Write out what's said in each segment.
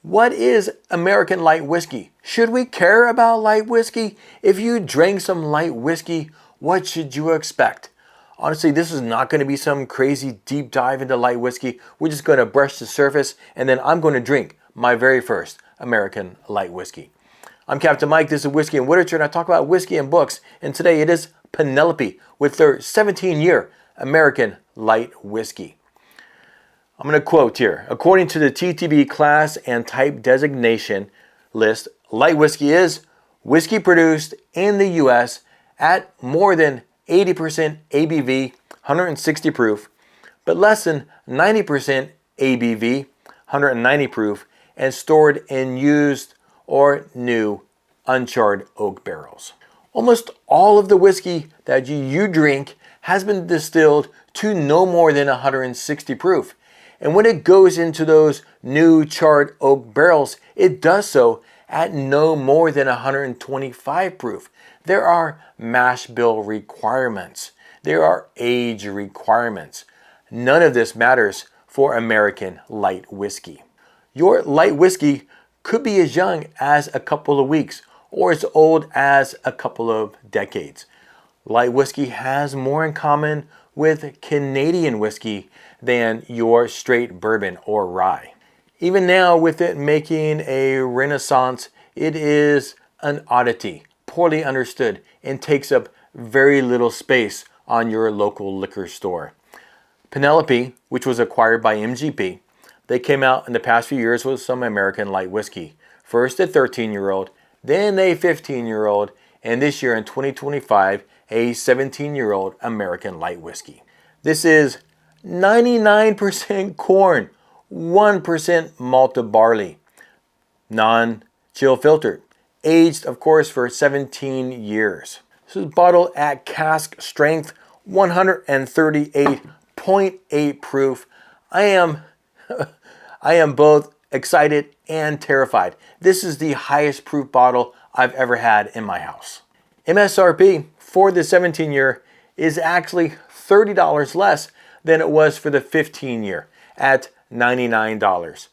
What is American light whiskey? Should we care about light whiskey? If you drank some light whiskey, what should you expect? Honestly, this is not going to be some crazy deep dive into light whiskey. We're just going to brush the surface, and then I'm going to drink my very first American light whiskey. I'm Captain Mike. This is Whiskey and Literature, and I talk about whiskey and books. And today it is Penelope with their 17-year American light whiskey. I'm going to quote here. According to the TTB class and type designation list, light whiskey is whiskey produced in the U.S. at more than 80% ABV, 160 proof, but less than 90% ABV, 190 proof, and stored in used or new uncharred oak barrels. Almost all of the whiskey that you drink has been distilled to no more than 160 proof. And when it goes into those new charred oak barrels, it does so at no more than 125 proof. There are mash bill requirements. There are age requirements. None of this matters for American light whiskey. Your light whiskey could be as young as a couple of weeks or as old as a couple of decades. Light whiskey has more in common with Canadian whiskey than your straight bourbon or rye. Even now, with it making a renaissance, it is an oddity, poorly understood, and takes up very little space on your local liquor store. Penelope, which was acquired by MGP, they came out in the past few years with some American light whiskey. First a 13-year-old, then a 15-year-old, and this year in 2025, a 17-year-old American light whiskey. This is 99% corn, 1% malted barley, non-chill filtered, aged of course for 17 years. This is bottled at cask strength, 138.8 proof. I am both excited and terrified. This is the highest proof bottle I've ever had in my house. MSRP for the 17-year is actually $30 less than it was for the 15-year at $99.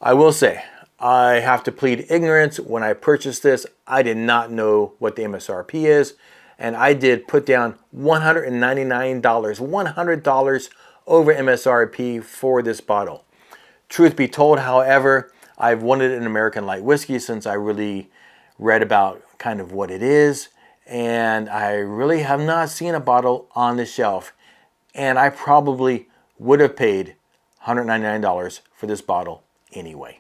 I will say, I have to plead ignorance. When I purchased this, I did not know what the MSRP is, and I did put down $199, $100 over MSRP for this bottle. Truth be told, however, I've wanted an American light whiskey since I really read about kind of what it is, and I really have not seen a bottle on the shelf, and I probably would have paid $199 for this bottle anyway.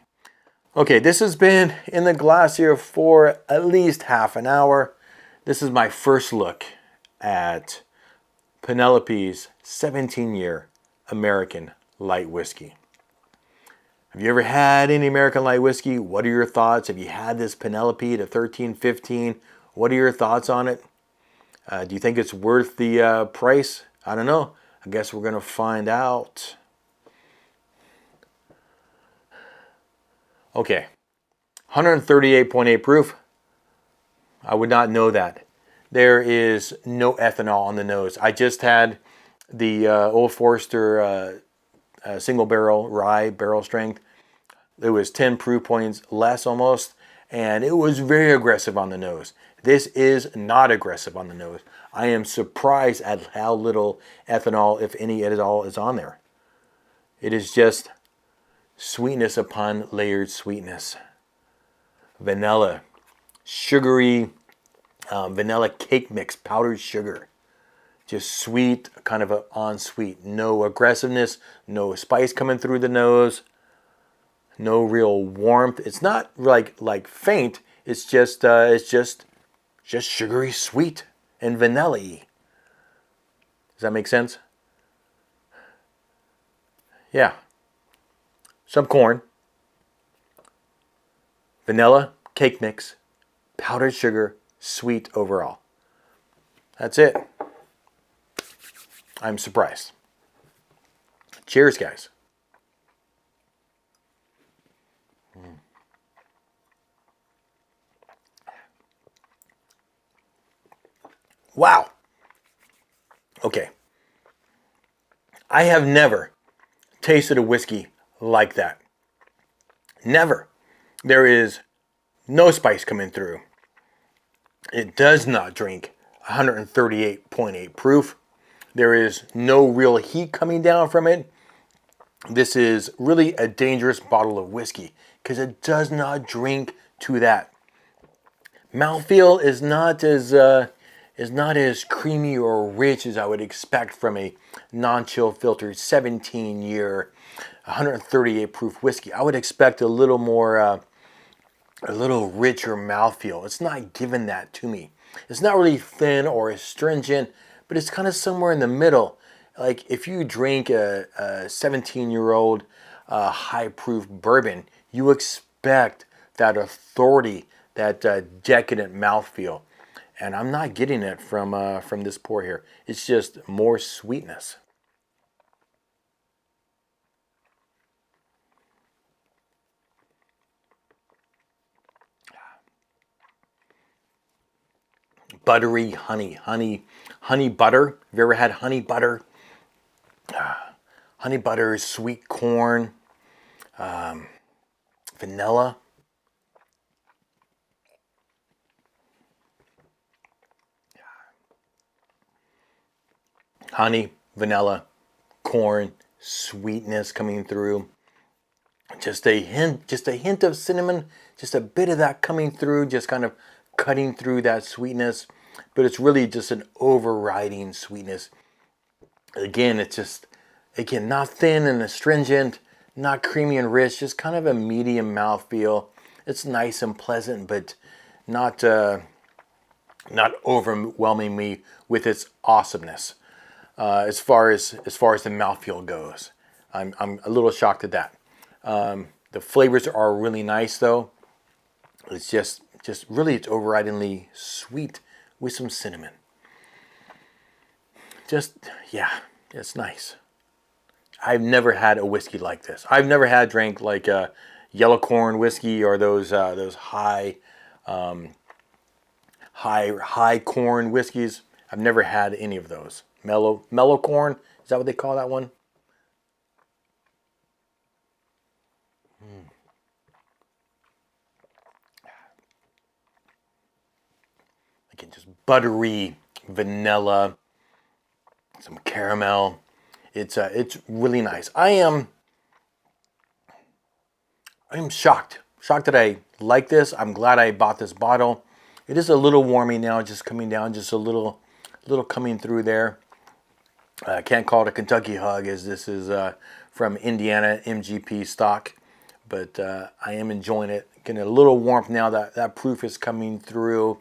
Okay, this has been in the glass here for at least half an hour. This is my first look at Penelope's 17-year American light whiskey. Have you ever had any American light whiskey? What are your thoughts? Have you had this Penelope to 13.15? What are your thoughts on it? Do you think it's worth the price? I don't know. I guess we're going to find out. Okay, 138.8 proof. I would not know that. There is no ethanol on the nose. I just had the Old Forester single barrel rye barrel strength. It was 10 proof points less almost, and it was very aggressive on the nose. This is not aggressive on the nose. I am surprised at how little ethanol, if any at all, is on there. It is just sweetness upon layered sweetness. Vanilla, sugary vanilla cake mix, powdered sugar. Just sweet, kind of on sweet. No aggressiveness, no spice coming through the nose. No real warmth. It's not like faint. It's just sugary sweet and vanilla-y. Does that make sense? Yeah. Some corn, vanilla, cake mix, powdered sugar, sweet overall. That's it. I'm surprised. Cheers, guys. Wow. Okay. I have never tasted a whiskey like that. Never. There is no spice coming through. It does not drink 138.8 proof. There is no real heat coming down from it. This is really a dangerous bottle of whiskey because it does not drink to that. Mouthfeel is not as creamy or rich as I would expect from a non-chill filtered 17-year 138 proof whiskey. I would expect a little more, a little richer mouthfeel. It's not giving that to me. It's not really thin or astringent, but it's kind of somewhere in the middle. Like if you drink a 17-year-old high proof bourbon, you expect that authority, that decadent mouthfeel. And I'm not getting it from this pour here. It's just more sweetness. Buttery honey butter. Have you ever had honey butter? Honey butter, sweet corn, vanilla. Honey, vanilla, corn, sweetness coming through. Just a hint of cinnamon, just a bit of that coming through, just kind of cutting through that sweetness. But it's really just an overriding sweetness. Again, it's just, again, not thin and astringent, not creamy and rich, just kind of a medium mouthfeel. It's nice and pleasant, but not overwhelming me with its awesomeness. As far as the mouthfeel goes, I'm a little shocked at that. The flavors are really nice though. It's just really, it's overridingly sweet with some cinnamon. Yeah, it's nice. I've never had a whiskey like this. I've never had drink like a yellow corn whiskey or those high corn whiskeys. I've never had any of those. Mellow corn, is that what they call that one? Again, just buttery vanilla, some caramel. It's really nice. I am shocked that I like this. I'm glad I bought this bottle. It is a little warmy now, just coming down, just a little coming through there. I can't call it a Kentucky hug as this is from Indiana MGP stock, but I am enjoying it. Getting a little warmth now that proof is coming through.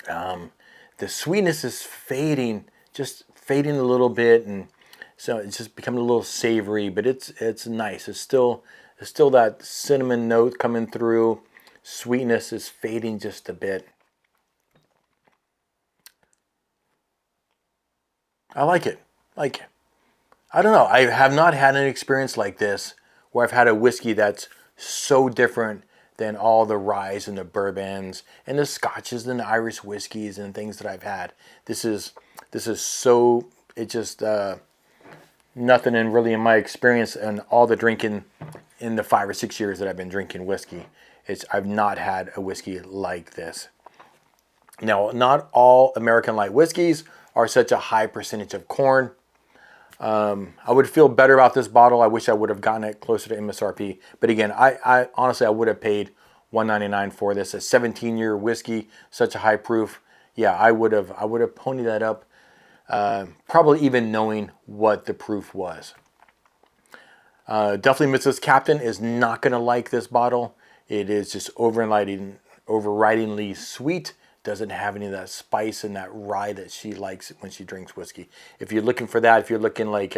The sweetness is fading, just fading a little bit, and so it's just becoming a little savory, but it's nice. It's still that cinnamon note coming through. Sweetness is fading just a bit. I like it. Like, I don't know. I have not had an experience like this where I've had a whiskey that's so different than all the ryes and the bourbons and the scotches and the Irish whiskeys and things that I've had. This is so, it just nothing in really in my experience and all the drinking in the 5 or 6 years that I've been drinking whiskey. I've not had a whiskey like this. Now, not all American light whiskeys are such a high percentage of corn. I would feel better about this bottle. I wish I would have gotten it closer to MSRP. But again, I honestly, I would have paid $1.99 for this. A 17-year whiskey, such a high proof. Yeah, I would have ponied that up, probably even knowing what the proof was. Definitely Mrs. Captain is not going to like this bottle. It is just overridingly sweet. Doesn't have any of that spice and that rye that she likes when she drinks whiskey. If you're looking for that, if you're looking like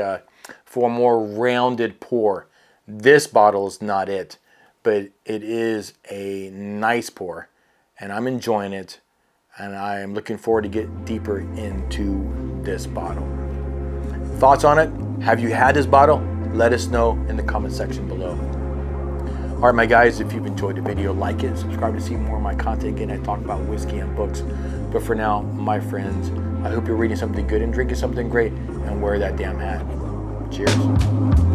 for a more rounded pour, this bottle is not it. But it is a nice pour, and I'm enjoying it, and I am looking forward to get deeper into this bottle. Thoughts on it? Have you had this bottle? Let us know in the comment section below. All right, my guys, if you've enjoyed the video, like it, subscribe to see more of my content. Again, I talk about whiskey and books. But for now, my friends, I hope you're reading something good and drinking something great, and wear that damn hat. Cheers.